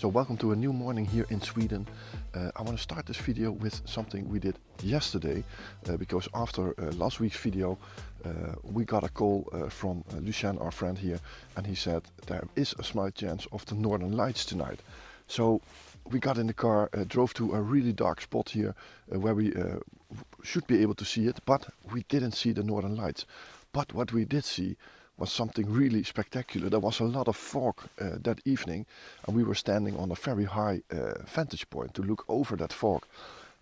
So welcome to a new morning here in Sweden. I want to start this video with something we did yesterday because after last week's video we got a call from Lucien, our friend here, and he said there is a slight chance of the northern lights tonight. So we got in the car, drove to a really dark spot here where we should be able to see it, but we didn't see the northern lights. But what we did see was something really spectacular. There was a lot of fog that evening, and we were standing on a very high vantage point to look over that fog.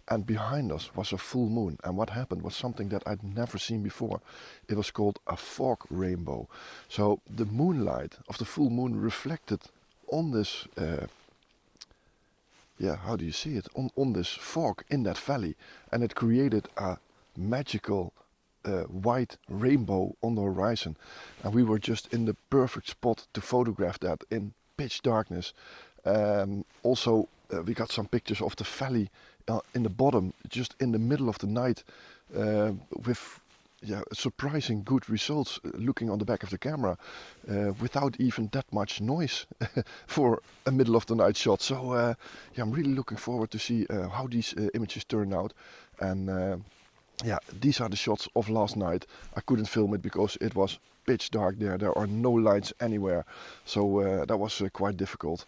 And behind us was a full moon, and what happened was something that I'd never seen before. It was called a fog rainbow. So the moonlight of the full moon reflected on this how do you see it, on this fog in that valley, and it created a magical white rainbow on the horizon, and we were just in the perfect spot to photograph that in pitch darkness. Also we got some pictures of the valley in the bottom, just in the middle of the night, with surprising good results looking on the back of the camera without even that much noise for a middle of the night shot. So I'm really looking forward to see how these images turn out. And these are the shots of last night. I couldn't film it because it was pitch dark there. There are no lights anywhere. So that was quite difficult.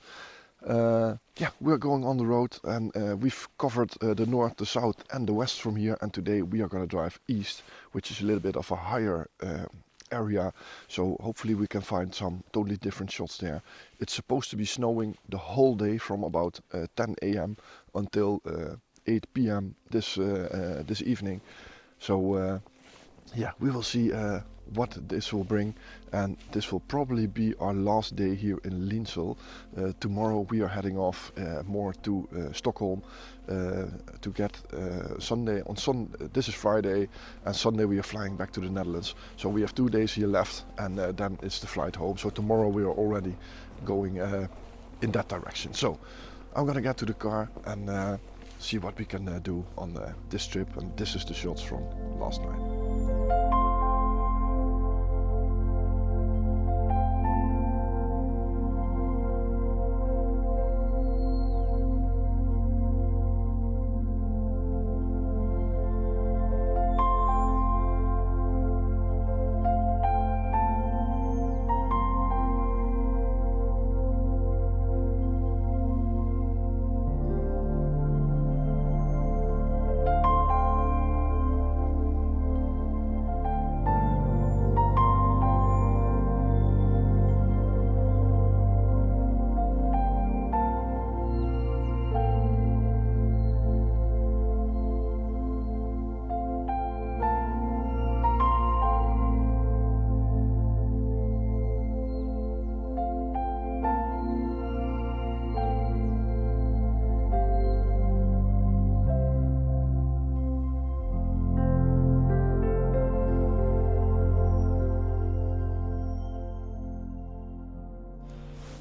We're going on the road, and we've covered the north, the south and the west from here, and today we are going to drive east, which is a little bit of a higher area, so hopefully we can find some totally different shots there. It's supposed to be snowing the whole day from about 10 a.m. until 8 p.m. this evening. So we will see what this will bring, and this will probably be our last day here in Linsel. Tomorrow we are heading off more to Stockholm to get Sunday. This is Friday, and Sunday we are flying back to the Netherlands. So we have 2 days here left, and then it's the flight home. So tomorrow we are already going in that direction. So I'm gonna get to the car and see what we can do on this trip, and this is the shots from last night.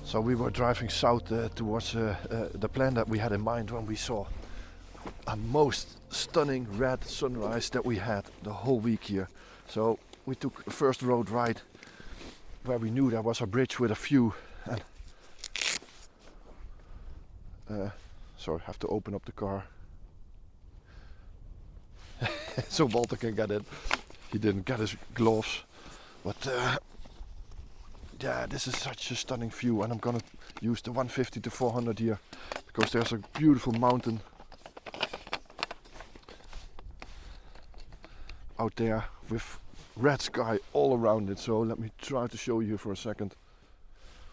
So we were driving south towards the plan that we had in mind when we saw a most stunning red sunrise that we had the whole week here. So we took the first road right where we knew there was a bridge with a view, and sorry, I have to open up the car so Walter can get in. He didn't get his gloves, but this is such a stunning view, and I'm gonna use the 150 to 400 here because there's a beautiful mountain out there with red sky all around it. So let me try to show you for a second.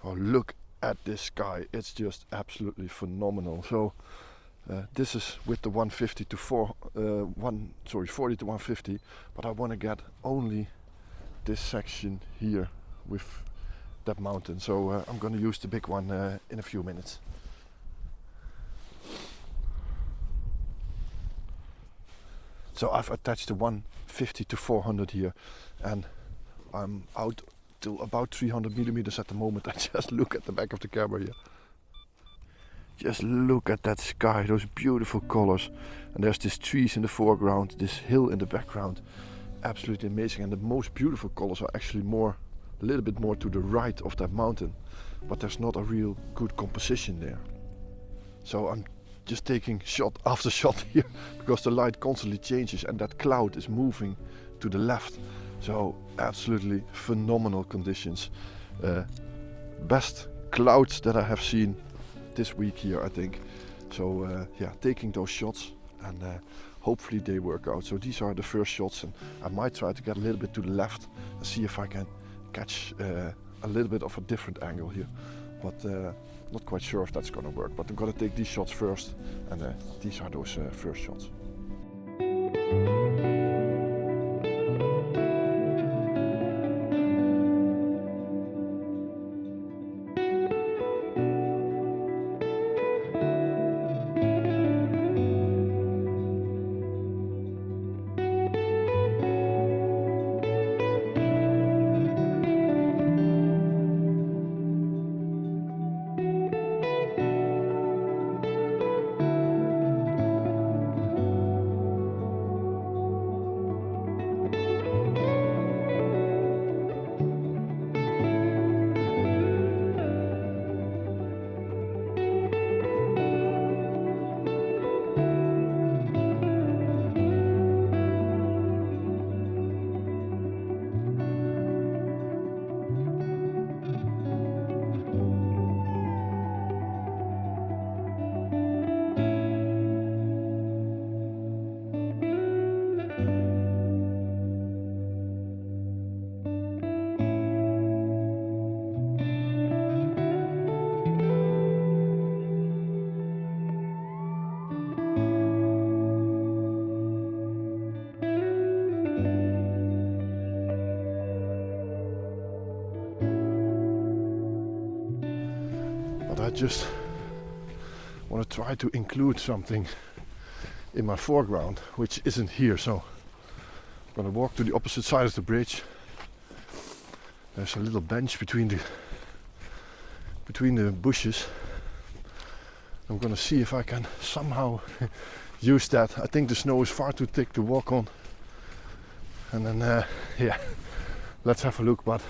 Oh, look at this sky, it's just absolutely phenomenal. So this is with the 150 to 40 to 150, but I want to get only this section here with that mountain. So I'm going to use the big one in a few minutes. So I've attached the 150 to 400 here, and I'm out to about 300 millimeters at the moment. I just look at the back of the camera here. Just look at that sky, those beautiful colors, and there's these trees in the foreground, this hill in the background. Absolutely amazing, and the most beautiful colors are actually a little bit more to the right of that mountain, but there's not a real good composition there. So I'm just taking shot after shot here because the light constantly changes and that cloud is moving to the left. So absolutely phenomenal conditions. Best clouds that I have seen this week here, I think. So yeah, taking those shots and hopefully they work out. So these are the first shots, and I might try to get a little bit to the left and see if I can catch a little bit of a different angle here. But not quite sure if that's gonna work. But I'm gonna take these shots first, and these are those first shots. But I just want to try to include something in my foreground which isn't here. So I'm gonna walk to the opposite side of the bridge. There's a little bench between the bushes. I'm gonna see if I can somehow use that. I think the snow is far too thick to walk on. And then yeah, let's have a look. But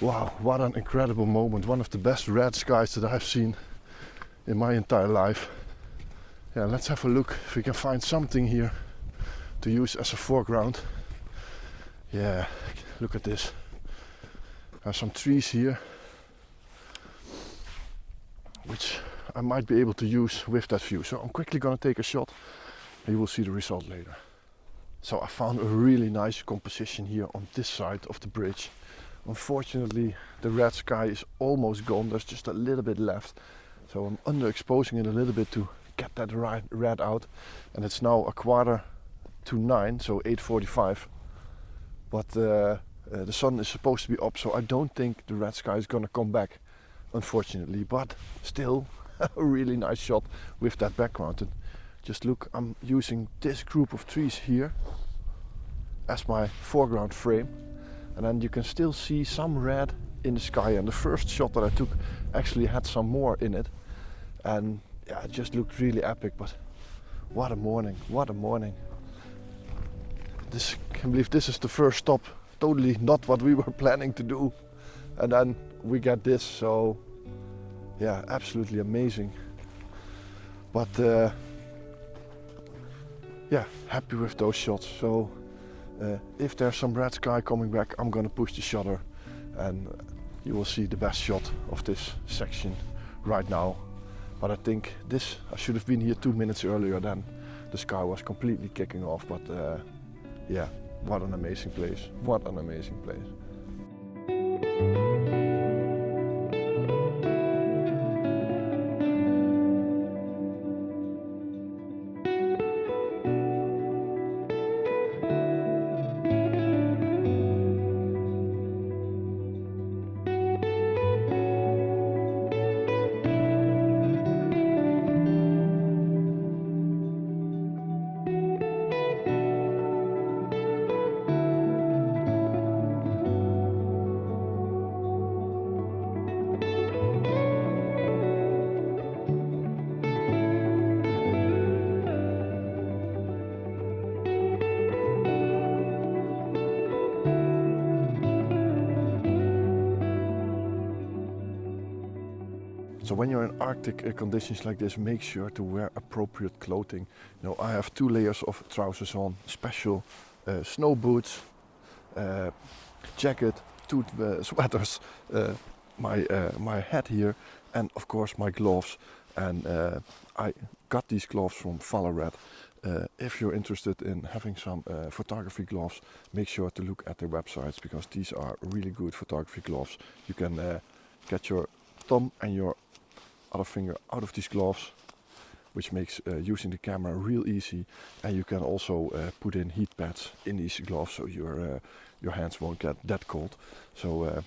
wow, what an incredible moment. One of the best red skies that I've seen in my entire life. Yeah, let's have a look if we can find something here to use as a foreground. Yeah, look at this. There's some trees here which I might be able to use with that view. So I'm quickly gonna take a shot and you will see the result later. So I found a really nice composition here on this side of the bridge. Unfortunately, the red sky is almost gone. There's just a little bit left. So I'm underexposing it a little bit to get that red out. And it's now 8:45, so 8:45. But the sun is supposed to be up, so I don't think the red sky is gonna come back, unfortunately. But still, a really nice shot with that background. And just look, I'm using this group of trees here as my foreground frame. And then you can still see some red in the sky, and the first shot that I took actually had some more in it, and yeah, it just looked really epic. But what a morning, what a morning. I can't believe this is the first stop, totally not what we were planning to do, and then we get this. So yeah, absolutely amazing. But yeah, happy with those shots. So if there's some red sky coming back, I'm gonna push the shutter and you will see the best shot of this section right now. But I think I should have been here 2 minutes earlier, then the sky was completely kicking off. But yeah, what an amazing place, what an amazing place. So when you're in Arctic conditions like this, make sure to wear appropriate clothing. You know, I have 2 layers of trousers on, special snow boots, jacket, 2 sweaters, my hat here, and of course my gloves. And I got these gloves from Fl36. If you're interested in having some photography gloves, make sure to look at their websites, because these are really good photography gloves. You can get your thumb and your other finger out of these gloves, which makes using the camera real easy. And you can also put in heat pads in these gloves, so your hands won't get that cold. So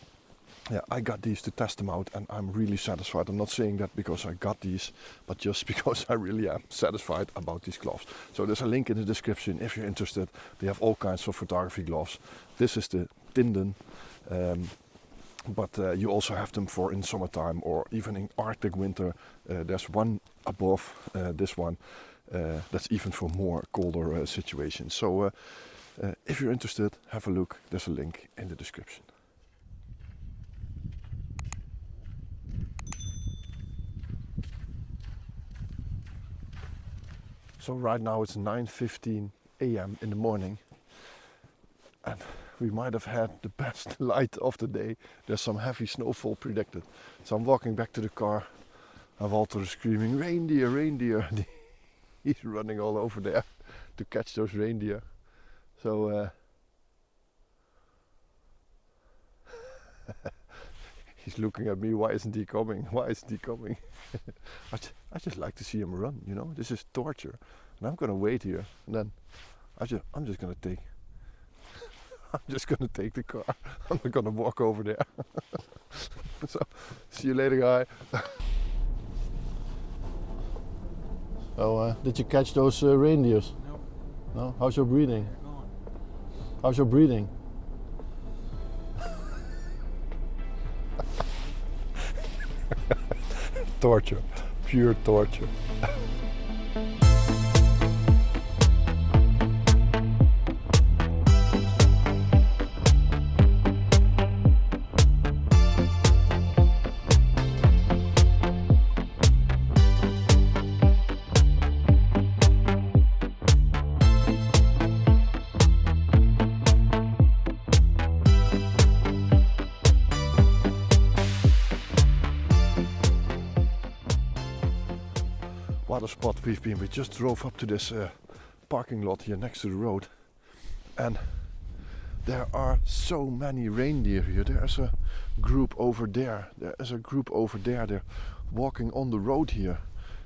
yeah, I got these to test them out, and I'm really satisfied. I'm not saying that because I got these, but just because I really am satisfied about these gloves. So there's a link in the description if you're interested. They have all kinds of photography gloves. This is the Tinden, but you also have them for in summertime or even in Arctic winter. There's one above this one that's even for more colder situations. So if you're interested, have a look. There's a link in the description. So right now it's 9:15 a.m. in the morning, and we might have had the best light of the day. There's some heavy snowfall predicted. So I'm walking back to the car, and Walter is screaming, "Reindeer, reindeer!" He's running all over there to catch those reindeer. So he's looking at me, why isn't he coming? Why isn't he coming? I just like to see him run, you know. This is torture. And I'm gonna wait here, and then I'm just gonna take the car. I'm not gonna walk over there. So see you later, guy. So did you catch those reindeers? No. No? How's your breathing? They're gone. How's your breathing? Torture, pure torture. What a spot we've been. We just drove up to this parking lot here next to the road, and there are so many reindeer here. There's a group over there. There's a group over there. They're walking on the road here.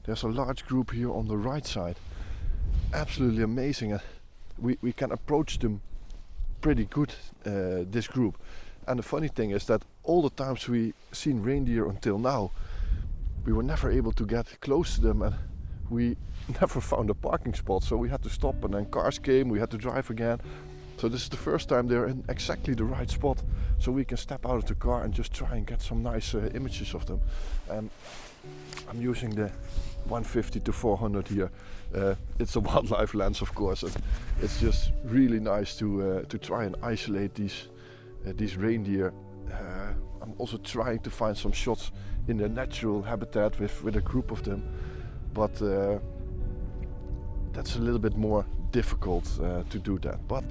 There's a large group here on the right side. Absolutely amazing. And we can approach them pretty good, this group. And the funny thing is that all the times we seen reindeer until now, we were never able to get close to them, and we never found a parking spot, so we had to stop, and then cars came, we had to drive again. So this is the first time they're in exactly the right spot, so we can step out of the car and just try and get some nice images of them. I'm using the 150-400 here. It's a wildlife lens, of course, and it's just really nice to try and isolate these reindeer. I'm also trying to find some shots in their natural habitat with a group of them, but that's a little bit more difficult to do that. But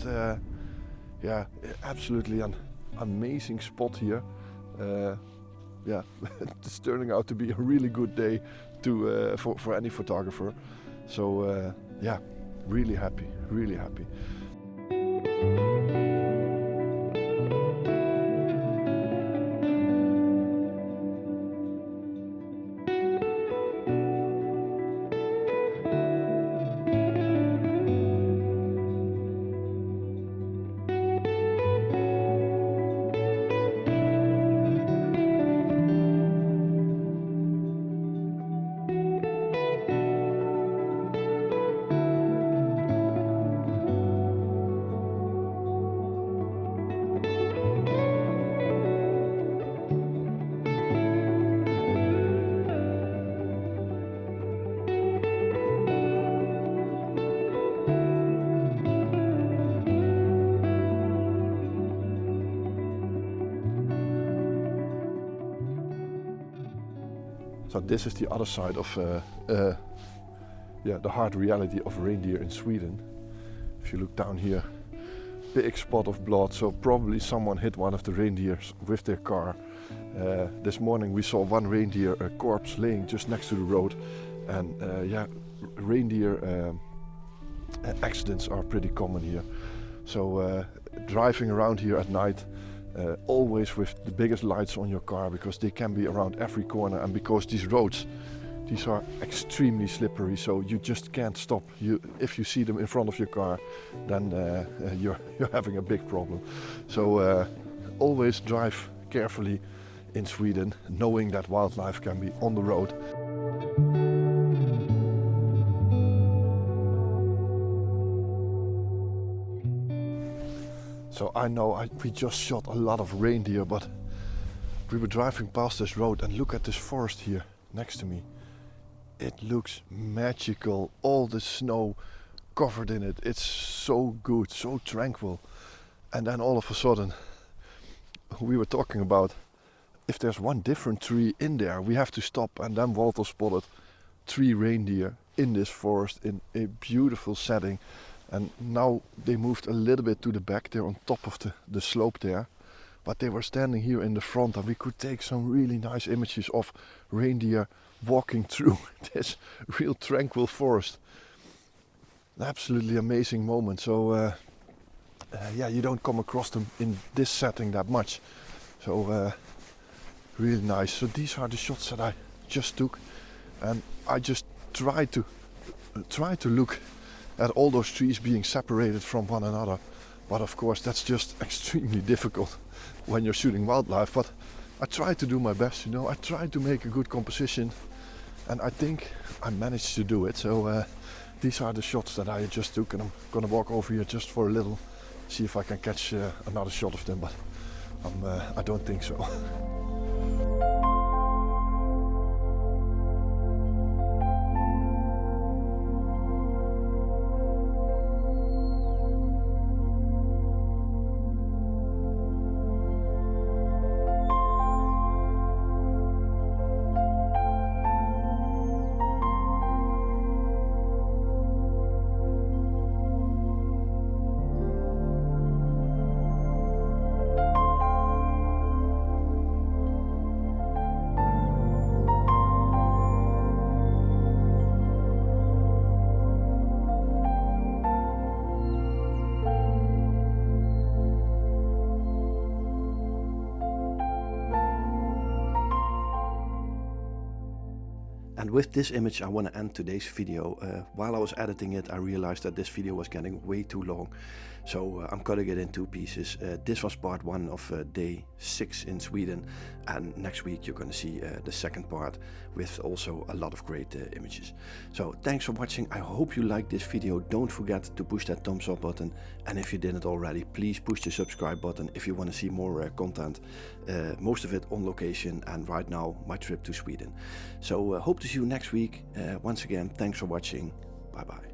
yeah, absolutely an amazing spot here. Yeah, it's turning out to be a really good day for any photographer. So yeah, really happy, really happy. So this is the other side of the hard reality of reindeer in Sweden. If you look down here, big spot of blood, so probably someone hit one of the reindeers with their car. This morning we saw one reindeer corpse laying just next to the road, and reindeer accidents are pretty common here. So driving around here at night, always with the biggest lights on your car, because they can be around every corner, and because these roads, these are extremely slippery, so you just can't stop. If you see them in front of your car, then you're having a big problem. So always drive carefully in Sweden, knowing that wildlife can be on the road. So I know we just shot a lot of reindeer, but we were driving past this road, and look at this forest here next to me. It looks magical, all the snow covered in it. It's so good, so tranquil. And then all of a sudden, we were talking about if there's one different tree in there, we have to stop. And then Walter spotted 3 reindeer in this forest in a beautiful setting. And now they moved a little bit to the back. They're on top of the slope there. But they were standing here in the front, and we could take some really nice images of reindeer walking through this real tranquil forest. An absolutely amazing moment. So you don't come across them in this setting that much. So really nice. So these are the shots that I just took, and I just tried to look at all those trees being separated from one another. But of course that's just extremely difficult when you're shooting wildlife. But I tried to do my best, I tried to make a good composition, and I think I managed to do it. So these are the shots that I just took, and I'm gonna walk over here just for a little, see if I can catch another shot of them, but I don't think so. And with this image I want to end today's video. While I was editing it, I realized that this video was getting way too long. So I'm cutting it in 2 pieces. This was part 1 of day 6 in Sweden. And next week you're going to see the second part with also a lot of great images. So thanks for watching. I hope you liked this video. Don't forget to push that thumbs up button. And if you didn't already, please push the subscribe button if you want to see more content. Most of it on location, and right now my trip to Sweden. So hope to see you next week. Once again, thanks for watching. Bye bye.